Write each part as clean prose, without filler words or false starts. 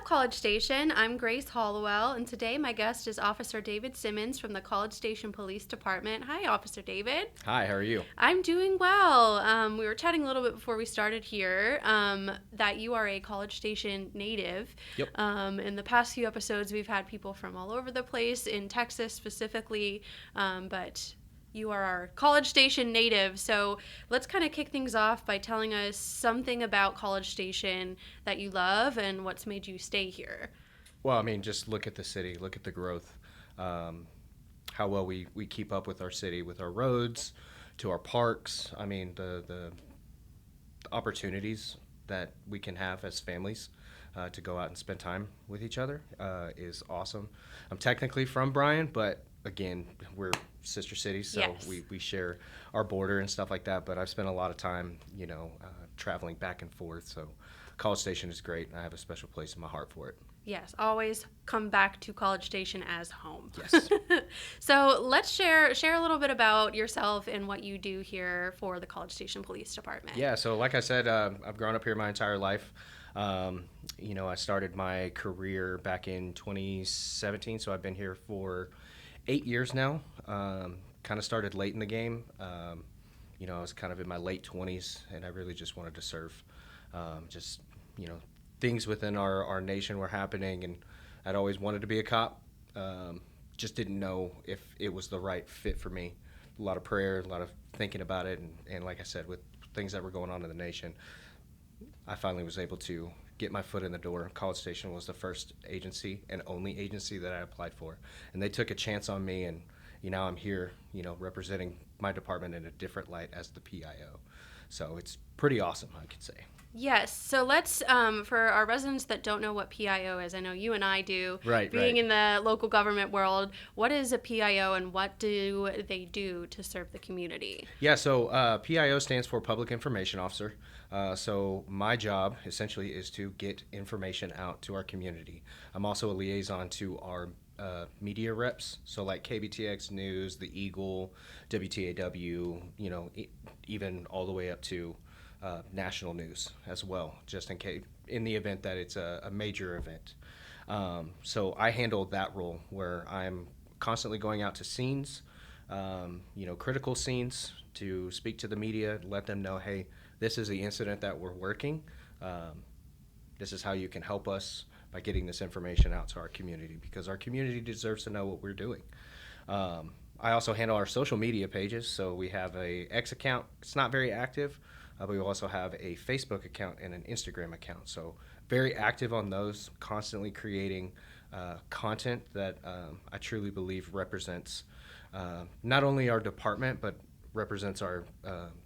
College Station? I'm Grace Hollowell, and today my guest is Officer David Simmons from the College Station Police Department. Hi, Officer David. Hi, how are you? I'm doing well. We were chatting a little bit before we started here that you are a College Station native. Yep. In the past few episodes, we've had people from all over the place, in Texas specifically, but you are our College Station native. So let's kind of kick things off by telling us something about College Station that you love and what's made you stay here. Well, I mean, just look at the city, look at the growth, how well we keep up with our city, with our roads, to our parks. I mean, the opportunities that we can have as families to go out and spend time with each other is awesome. I'm technically from Bryan, but again, we're sister cities, so Yes. we share our border and stuff like that. But I've spent a lot of time, traveling back and forth. So College Station is great, and I have a special place in my heart for it. Yes, always come back to College Station as home. Yes. So let's share a little bit about yourself and what you do here for the College Station Police Department. Yeah, so like I said, I've grown up here my entire life. I started my career back in 2017, so I've been here for 8 years now. Kind of started late in the game. I was kind of in my late 20s, and I really just wanted to serve. Things within our nation were happening, and I'd always wanted to be a cop. Just didn't know if it was the right fit for me. A lot of prayer, a lot of thinking about it, and like I said, with things that were going on in the nation, I finally was able to get my foot in the door. College Station was the first agency and only agency that I applied for, and they took a chance on me, and now I'm here, representing my department in a different light as the PIO. So it's pretty awesome, I could say. Yes. So let's, for our residents that don't know what PIO is, I know you and I do. Right. Being in the local government world, what is a PIO and what do they do to serve the community? Yeah, so PIO stands for Public Information Officer. So my job essentially is to get information out to our community. I'm also a liaison to our media reps, so like KBTX News, the Eagle, WTAW, even all the way up to national news as well, just in case, in the event that it's a major event. So I handle that role where I'm constantly going out to scenes, critical scenes, to speak to the media, let them know, hey, this is the incident that we're working. This is how you can help us by getting this information out to our community, because our community deserves to know what we're doing. I also handle our social media pages. So we have a X account. It's not very active, but we also have a Facebook account and an Instagram account. So very active on those, constantly creating content that I truly believe represents not only our department, but represents our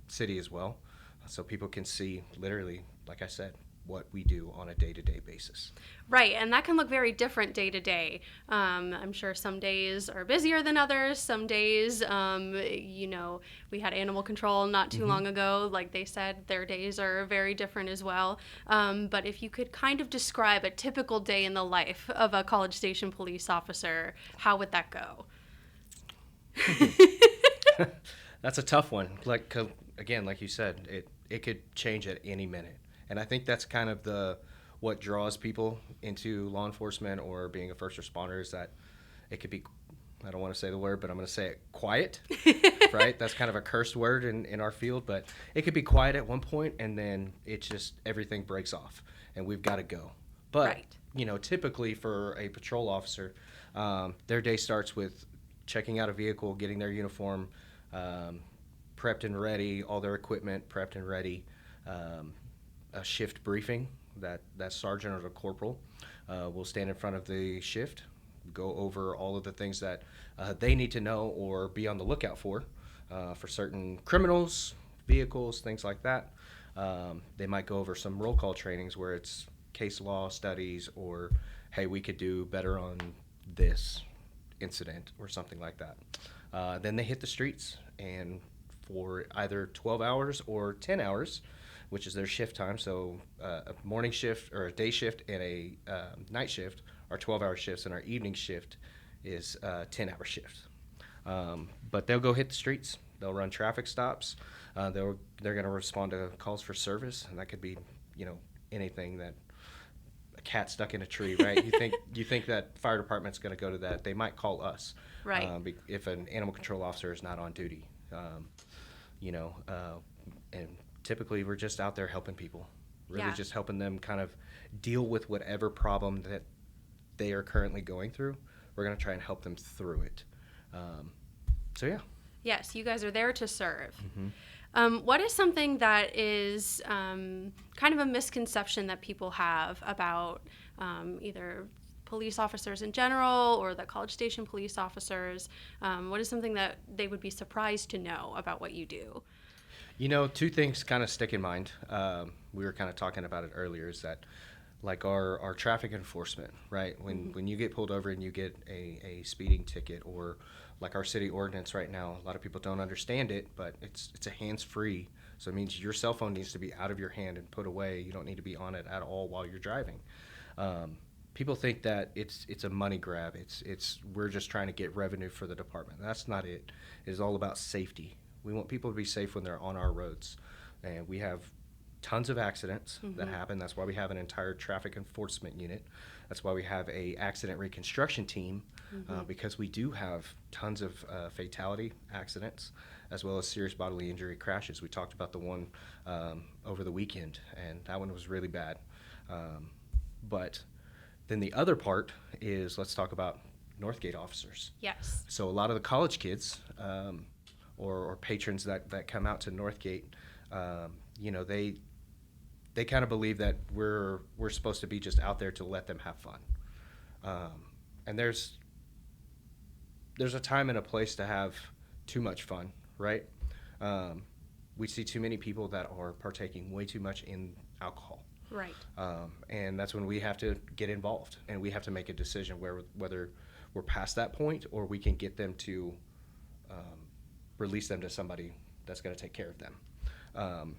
city as well. So people can see literally, like I said, what we do on a day-to-day basis. Right, and that can look very different day to day. I'm sure some days are busier than others. Some days, we had animal control not too long ago. Like they said, their days are very different as well. But if you could kind of describe a typical day in the life of a College Station police officer, how would that go? That's a tough one. Like you said, it could change at any minute. And I think that's kind of what draws people into law enforcement or being a first responder, is that it could be, I don't want to say the word, but I'm going to say it, quiet, right? That's kind of a cursed word in our field, but it could be quiet at one point, and then it just, everything breaks off and we've got to go. But, right. Typically for a patrol officer, their day starts with checking out a vehicle, getting their uniform prepped and ready, all their equipment prepped and ready, a shift briefing that sergeant or the corporal will stand in front of the shift, go over all of the things that they need to know or be on the lookout for certain criminals, vehicles, things like that. They might go over some roll call trainings where it's case law studies, or hey, we could do better on this incident or something like that. Then they hit the streets, and for either 12 hours or 10 hours, which is their shift time. So a morning shift or a day shift and a night shift are 12-hour shifts, and our evening shift is a 10-hour shift. But they'll go hit the streets. They'll run traffic stops. They're going to respond to calls for service, and that could be, anything that a cat stuck in a tree, right? You think that fire department's going to go to that. They might call us, Right. if an animal control officer is not on duty. You know, and typically we're just out there helping people, really Yeah. just helping them kind of deal with whatever problem that they are currently going through. We're going to try and help them through it. So yeah. Yes, you guys are there to serve. Mm-hmm. What is something that is kind of a misconception that people have about either police officers in general or the College Station police officers? What is something that they would be surprised to know about what you do? You know, two things kind of stick in mind. We were kind of talking about it earlier. Is that like our traffic enforcement, right? When you get pulled over and you get a speeding ticket, or like our city ordinance right now, a lot of people don't understand it, but it's a hands-free, so it means your cell phone needs to be out of your hand and put away. You don't need to be on it at all while you're driving. People think that it's a money grab. It's we're just trying to get revenue for the department. That's not it. It is all about safety. We want people to be safe when they're on our roads, and we have tons of accidents that happen. That's why we have an entire traffic enforcement unit. That's why we have a accident reconstruction team, because we do have tons of fatality accidents, as well as serious bodily injury crashes. We talked about the one over the weekend, and that one was really bad. But then the other part is, let's talk about Northgate officers. Yes. So a lot of the college kids, or patrons that come out to Northgate, you know, they kind of believe that we're supposed to be just out there to let them have fun. And there's a time and a place to have too much fun, right? We see too many people that are partaking way too much in alcohol. Right. And that's when we have to get involved, and we have to make a decision whether we're past that point or we can get them to release them to somebody that's going to take care of them.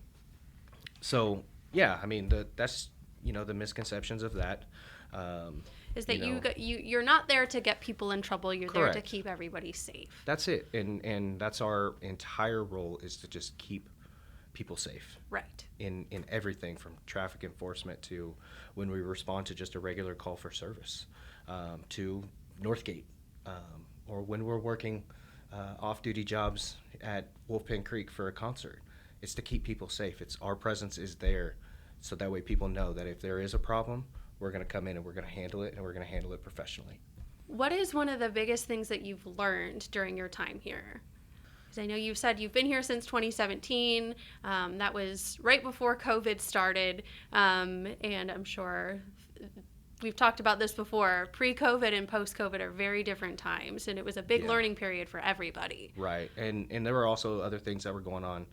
So yeah, I mean that's the misconceptions of that. Is that you know, you're not there to get people in trouble. You're there to Correct. keep everybody safe. That's it, and that's our entire role, is to just keep people safe. Right. In everything from traffic enforcement to when we respond to just a regular call for service, to Northgate, or when we're working off-duty jobs at Wolfpen Creek for a concert. It's to keep people safe. It's our presence is there, so that way people know that if there is a problem, we're going to come in and we're going to handle it, and we're going to handle it professionally. What is one of the biggest things that you've learned during your time here? Because I know you've said you've been here since 2017. That was right before COVID started, and I'm sure we've talked about this before. Pre-COVID and post-COVID are very different times, and it was a big learning period for everybody. Right, and there were also other things that were going on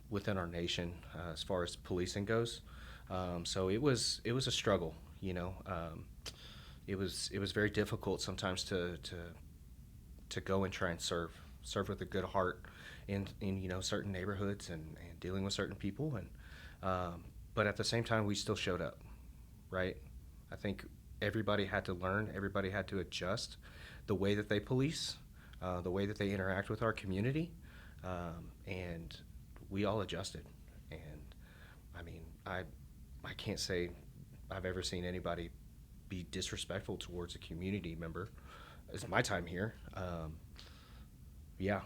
within our nation as far as policing goes. So it was a struggle, you know. It was very difficult sometimes to go and try and serve with a good heart in certain neighborhoods and dealing with certain people, and but at the same time we still showed up, right? I think everybody had to learn, everybody had to adjust the way that they police, the way that they interact with our community, and we all adjusted. And I mean, I can't say I've ever seen anybody be disrespectful towards a community member. It's my time here. Yeah.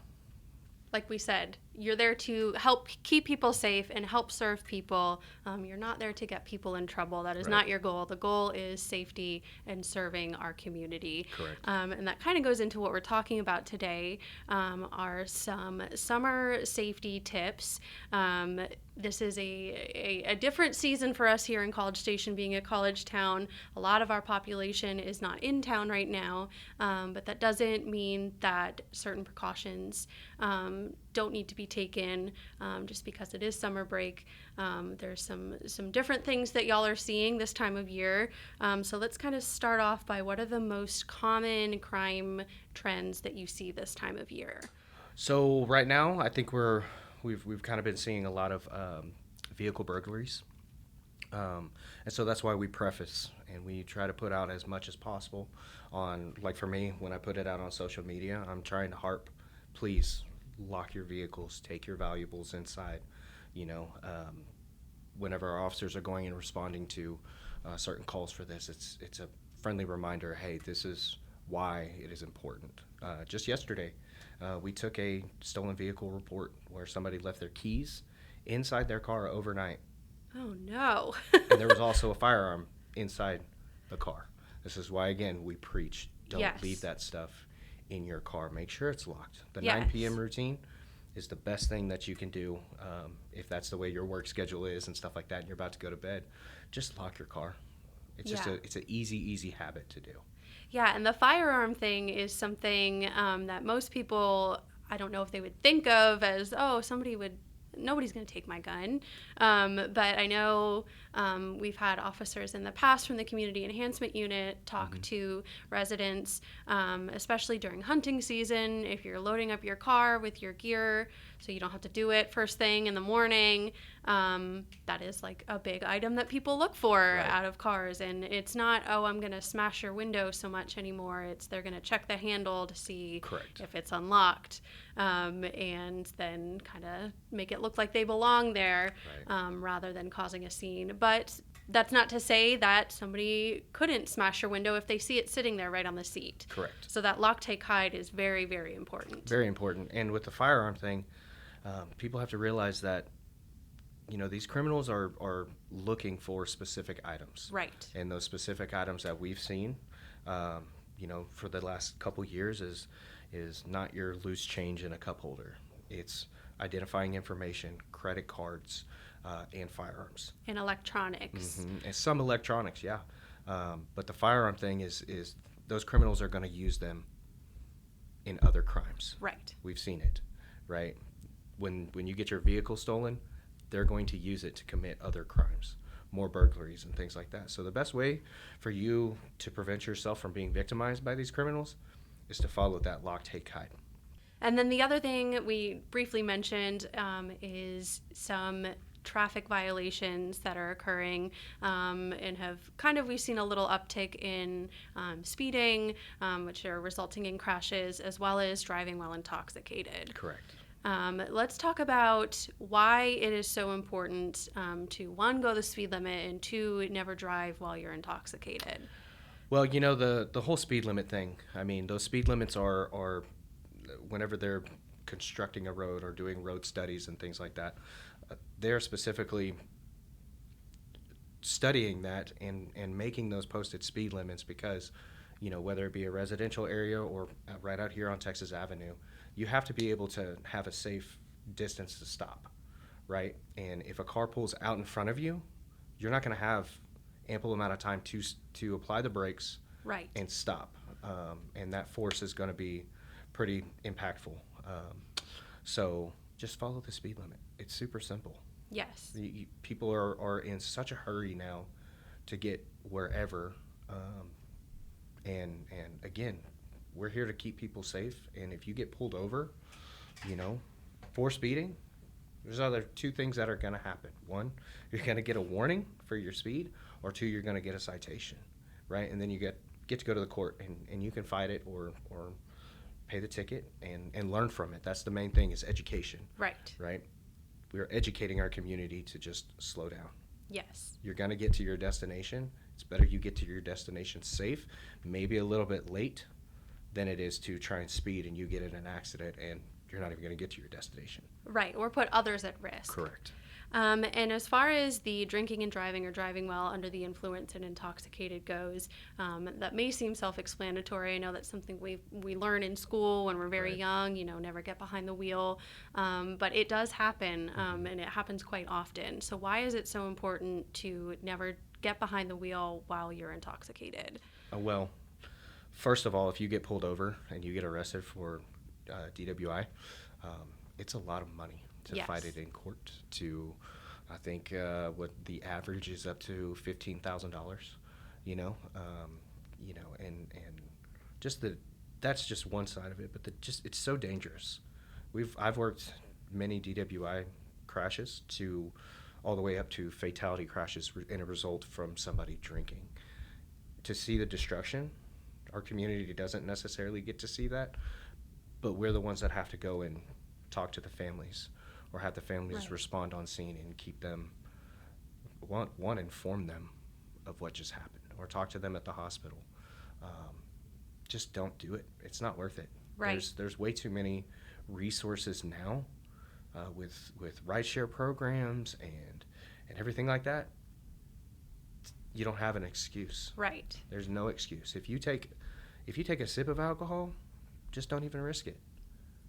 Like we said, you're there to help keep people safe and help serve people. You're not there to get people in trouble. That is not your goal. The goal is safety and serving our community. Correct. And that kind of goes into what we're talking about today, are some summer safety tips. This is a different season for us here in College Station, being a college town. A lot of our population is not in town right now, but that doesn't mean that certain precautions don't need to be taken just because it is summer break. There's some different things that y'all are seeing this time of year. So let's kind of start off by, what are the most common crime trends that you see this time of year? So right now, I think we've kind of been seeing a lot of vehicle burglaries, and so that's why we preface and we try to put out as much as possible on, like for me, when I put it out on social media, I'm trying to harp, please lock your vehicles, take your valuables inside. Whenever our officers are going and responding to certain calls for this. It's a friendly reminder. Hey, this is why it is important. Just yesterday, we took a stolen vehicle report where somebody left their keys inside their car overnight, Oh no. and there was also a firearm inside the car. This is why, again, we preach: don't Yes. leave that stuff in your car. Make sure it's locked. The Yes. 9 p.m. routine is the best thing that you can do if that's the way your work schedule is and stuff like that, and you're about to go to bed. Just lock your car. It's just Yeah. it's an easy habit to do. Yeah, and the firearm thing is something that most people, I don't know if they would think of as, oh, nobody's going to take my gun. But I know we've had officers in the past from the Community Enhancement Unit talk to residents, especially during hunting season, if you're loading up your car with your gear so you don't have to do it first thing in the morning. That is like a big item that people look for out of cars. And it's not, oh, I'm going to smash your window so much anymore. It's they're going to check the handle to see if it's unlocked, and then kind of make it look like they belong there, rather than causing a scene. But that's not to say that somebody couldn't smash your window if they see it sitting there right on the seat. Correct. So that lock, take, hide is very, very important. Very important. And with the firearm thing, people have to realize that, these criminals are looking for specific items. Right. And those specific items that we've seen, for the last couple years is not your loose change in a cup holder. It's identifying information, credit cards, and firearms. And electronics. And some electronics, yeah. But the firearm thing is those criminals are going to use them in other crimes. Right. We've seen it, right? When you get your vehicle stolen, they're going to use it to commit other crimes, more burglaries and things like that. So the best way for you to prevent yourself from being victimized by these criminals is to follow that lock, take, hide. And then the other thing we briefly mentioned is some traffic violations that are occurring, and we've seen a little uptick in speeding, which are resulting in crashes, as well as driving while intoxicated. Correct. Let's talk about why it is so important to, one, go the speed limit, and two, never drive while you're intoxicated. Well, the whole speed limit thing, I mean, those speed limits are whenever they're constructing a road or doing road studies and things like that, they're specifically studying that and making those posted speed limits because, whether it be a residential area or right out here on Texas Avenue, you have to be able to have a safe distance to stop, right? And if a car pulls out in front of you, you're not going to have ample amount of time to apply the brakes and stop. And that force is going to be pretty impactful. So just follow the speed limit. It's super simple. Yes. People are in such a hurry now to get wherever. And again, we're here to keep people safe. And if you get pulled over, for speeding, there's other two things that are going to happen. One, you're going to get a warning for your speed, or two, you're going to get a citation, right? And then you get to go to the court, and you can fight it or pay the ticket and learn from it. That's the main thing, is education. Right? We're educating our community to just slow down. Yes. You're going to get to your destination. It's better you get to your destination safe, maybe a little bit late, than it is to try and speed and you get in an accident and you're not even going to get to your destination. Right, or put others at risk. Correct. And as far as the drinking and driving or driving while under the influence and intoxicated goes, that may seem self-explanatory. I know that's something we learn in school when we're very young, never get behind the wheel. But it does happen, and it happens quite often. So why is it so important to never get behind the wheel while you're intoxicated? Well, first of all, if you get pulled over and you get arrested for DWI, it's a lot of money to fight it in court. I think what the average is up to $15,000. And just that's just one side of it. But it's so dangerous. I've worked many DWI crashes to all the way up to fatality crashes in a result from somebody drinking. To see the destruction, our community doesn't necessarily get to see that, but we're the ones that have to go and talk to the families or have the families respond on scene and keep them, inform them of what just happened, or talk to them at the hospital. Um, just don't do it. It's not worth it. Right. There's way too many resources now with rideshare programs and everything like that. You don't have an excuse. Right. There's no excuse. If you take a sip of alcohol, just don't even risk it.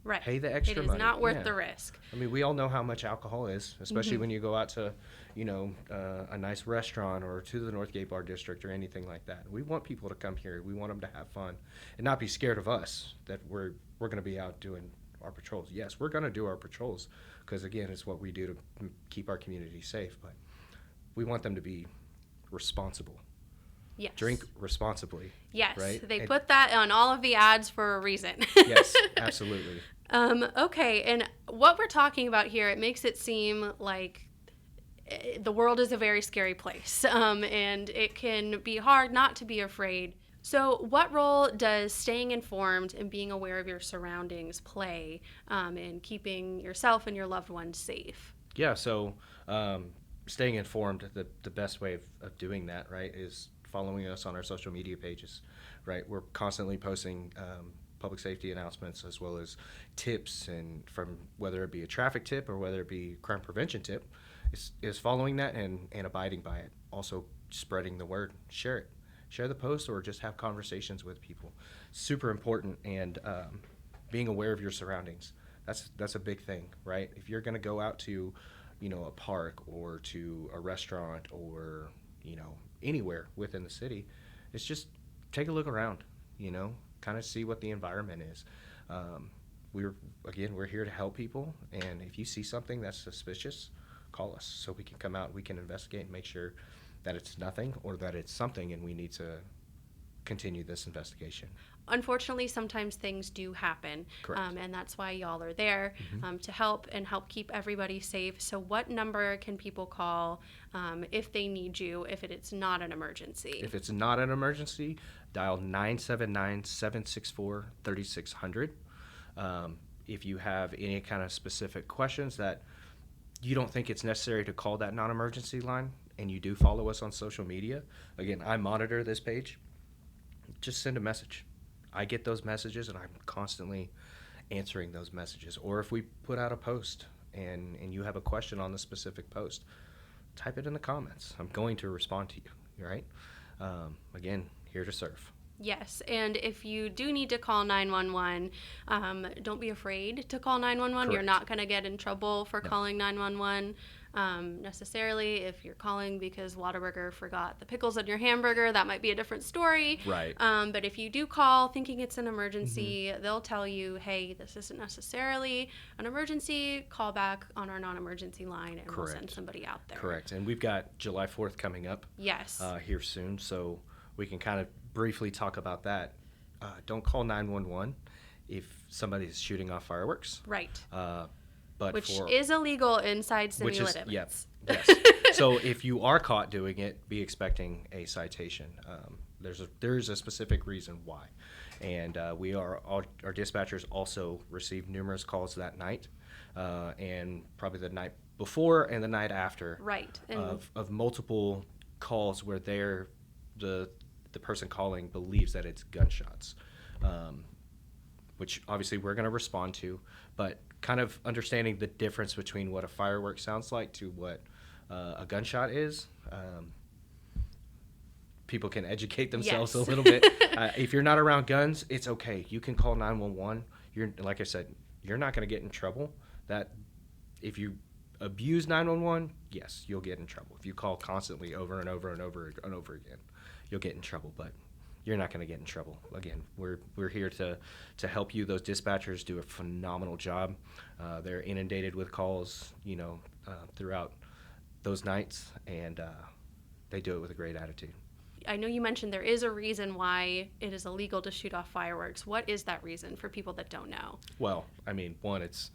Right. Pay the extra money. It is not worth Yeah. the risk. I mean, we all know how much alcohol is, especially when you go out to, a nice restaurant or to the Northgate Bar District or anything like that. We want people to come here. We want them to have fun and not be scared of us that we're going to be out doing our patrols. Yes, we're going to do our patrols because, again, it's what we do to keep our community safe. But we want them to be responsible. Yes. Drink responsibly. Yes. Right? They put that on all of the ads for a reason. Yes, absolutely. Okay. And what we're talking about here, it makes it seem like the world is a very scary place. And it can be hard not to be afraid. So what role does staying informed and being aware of your surroundings play in keeping yourself and your loved ones safe? Yeah, so staying informed, the best way of doing that, right, is following us on our social media pages, right? We're constantly posting public safety announcements as well as tips, and from whether it be a traffic tip or whether it be crime prevention tip, is following that and abiding by it. Also spreading the word, share it. Share the post or just have conversations with people. Super important, and being aware of your surroundings. That's a big thing, right? If you're going to go out to, a park or to a restaurant or, anywhere within the city, it's just take a look around, kind of see what the environment is. We're here to help people, and if you see something that's suspicious, call us so we can come out, we can investigate and make sure that it's nothing or that it's something, and we need to continue this investigation. Unfortunately, sometimes things do happen, and that's why y'all are there to help keep everybody safe. So what number can people call if they need you, if it's not an emergency? If it's not an emergency, dial 979-764-3600. If you have any kind of specific questions that you don't think it's necessary to call that non-emergency line, and you do follow us on social media, again, I monitor this page, just send a message. I get those messages, and I'm constantly answering those messages. Or if we put out a post and you have a question on the specific post, type it in the comments. I'm going to respond to you, right? Again, here to serve. Yes, and if you do need to call 911, don't be afraid to call 911. Correct. You're not going to get in trouble for calling 911 necessarily. If you're calling because Whataburger forgot the pickles on your hamburger, that might be a different story. Right. But if you do call thinking it's an emergency, they'll tell you, hey, this isn't necessarily an emergency. Call back on our non-emergency line, and we'll send somebody out there. Correct. And we've got July 4th coming up. Yes. Here soon, so we can kind of briefly talk about that. Don't call 911 if somebody's shooting off fireworks. Right. Which is illegal inside city limits. Yes. So if you are caught doing it, be expecting a citation. There's a specific reason why, and our dispatchers also received numerous calls that night, and probably the night before and the night after. Right. Of multiple calls where the person calling believes that it's gunshots, which obviously we're going to respond to, but kind of understanding the difference between what a firework sounds like to what a gunshot is. People can educate themselves a little bit. If you're not around guns, it's okay. You can call 911. Like I said, you're not going to get in trouble. That if you abuse 911, yes, you'll get in trouble. If you call constantly over and over and over and over again, you'll get in trouble, but you're not going to get in trouble. Again, we're here to help you. Those dispatchers do a phenomenal job. They're inundated with calls, throughout those nights, and they do it with a great attitude. I know you mentioned there is a reason why it is illegal to shoot off fireworks. What is that reason for people that don't know? Well, I mean, one, it's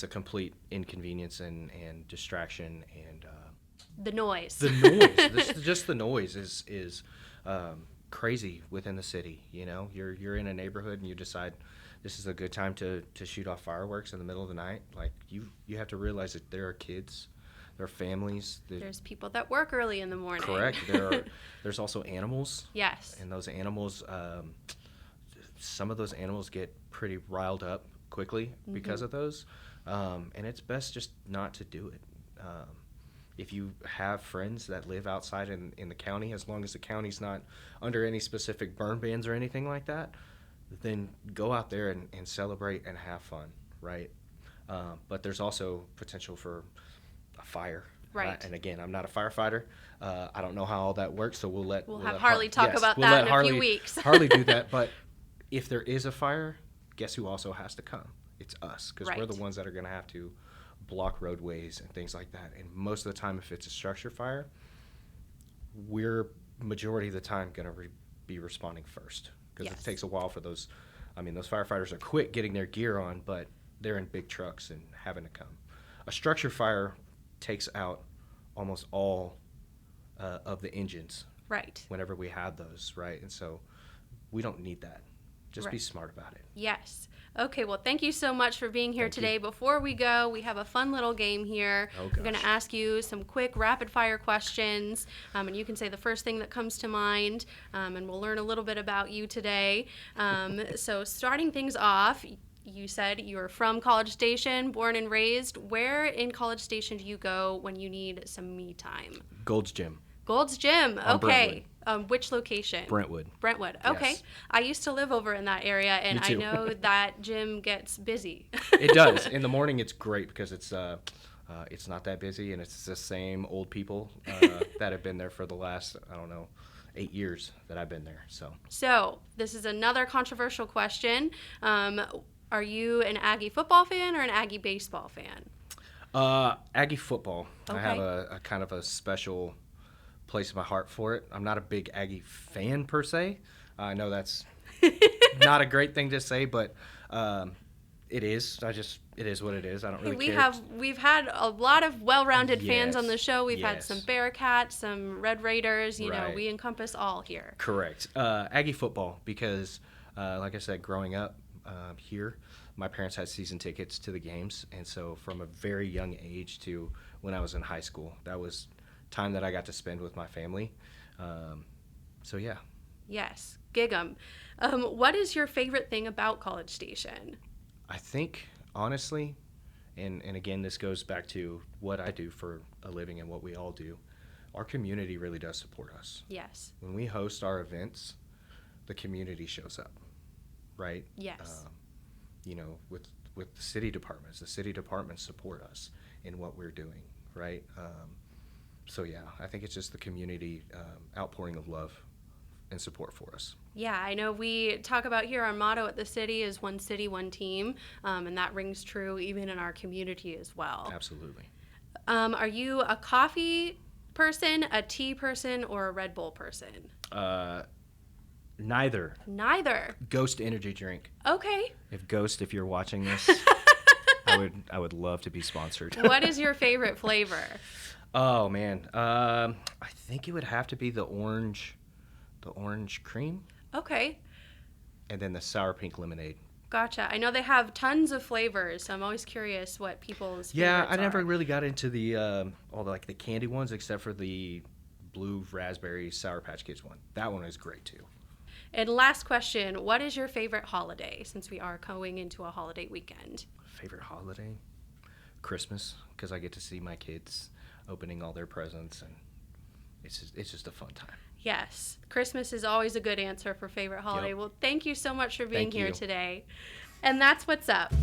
a complete inconvenience and distraction, and the noise. Just the noise is crazy within the city. You're in a neighborhood and you decide this is a good time to shoot off fireworks in the middle of the night. Like you have to realize that there are kids There are families. There's people that work early in the morning. Correct. There's also animals. Yes. And those animals, some of those animals get pretty riled up quickly because of those. And it's best just not to do it. If you have friends that live outside in the county, as long as the county's not under any specific burn bans or anything like that, then go out there and celebrate and have fun, right? But there's also potential for a fire. Right. And again, I'm not a firefighter. I don't know how all that works, so we'll have let Harley talk about that in a few weeks. Harley do that, but if there is a fire, guess who also has to come? It's us, because we're the ones that are going to have to block roadways and things like that. And most of the time, if it's a structure fire, we're majority of the time going to be responding first, because it takes a while for those. I mean, those firefighters are quick getting their gear on, but they're in big trucks and having to come. A structure fire takes out almost all of the engines. Right. Whenever we have those, right? And so we don't need that. Just be smart about it. Yes. Okay, well, thank you so much for being here today. Before we go, we have a fun little game here. We're going to ask you some quick rapid-fire questions, and you can say the first thing that comes to mind, and we'll learn a little bit about you today. So starting things off, you said you were from College Station, born and raised. Where in College Station do you go when you need some me time? Gold's Gym. Gold's Gym. Okay. Which location? Brentwood. Brentwood. Okay. Yes. I used to live over in that area, and Me too. I know that gym gets busy. It does. In the morning, it's great because it's not that busy, and it's the same old people that have been there for the last, 8 years that I've been there. So this is another controversial question. Are you an Aggie football fan or an Aggie baseball fan? Aggie football. Okay. I have a kind of a special place in my heart for it. I'm not a big Aggie fan per se. I know that's not a great thing to say, but it is. It is what it is. I don't really care. We've had a lot of well-rounded fans on the show. We've had Yes. some Bearcats, some Red Raiders. You know, Right. we encompass all here. Correct. Aggie football, because like I said, growing up here, my parents had season tickets to the games, and so from a very young age to when I was in high school, that was time that I got to spend with my family. So yeah. Yes, gig 'em. What is your favorite thing about College Station? I think, honestly, and again, this goes back to what I do for a living and what we all do, our community really does support us. Yes. When we host our events, the community shows up, right? Yes. With the city departments support us in what we're doing, right? So yeah, I think it's just the community outpouring of love and support for us. Yeah, I know we talk about here, our motto at the city is one city, one team, and that rings true even in our community as well. Absolutely. Are you a coffee person, a tea person, or a Red Bull person? Neither. Neither. Ghost energy drink. Okay. If you're watching this, I would love to be sponsored. What is your favorite flavor? Oh man, I think it would have to be the orange cream, Okay. and then the sour pink lemonade. Gotcha. I know they have tons of flavors, so I'm always curious what people's Yeah, favorites I never are. really got into the all the candy ones except for the blue raspberry Sour Patch Kids one. That one is great too. And last question, what is your favorite holiday, since we are going into a holiday weekend? Favorite holiday? Christmas, because I get to see my kids opening all their presents, and it's just a fun time. Yes, Christmas is always a good answer for favorite holiday. Yep. Well, thank you so much for being Thank here you. today. And that's what's up.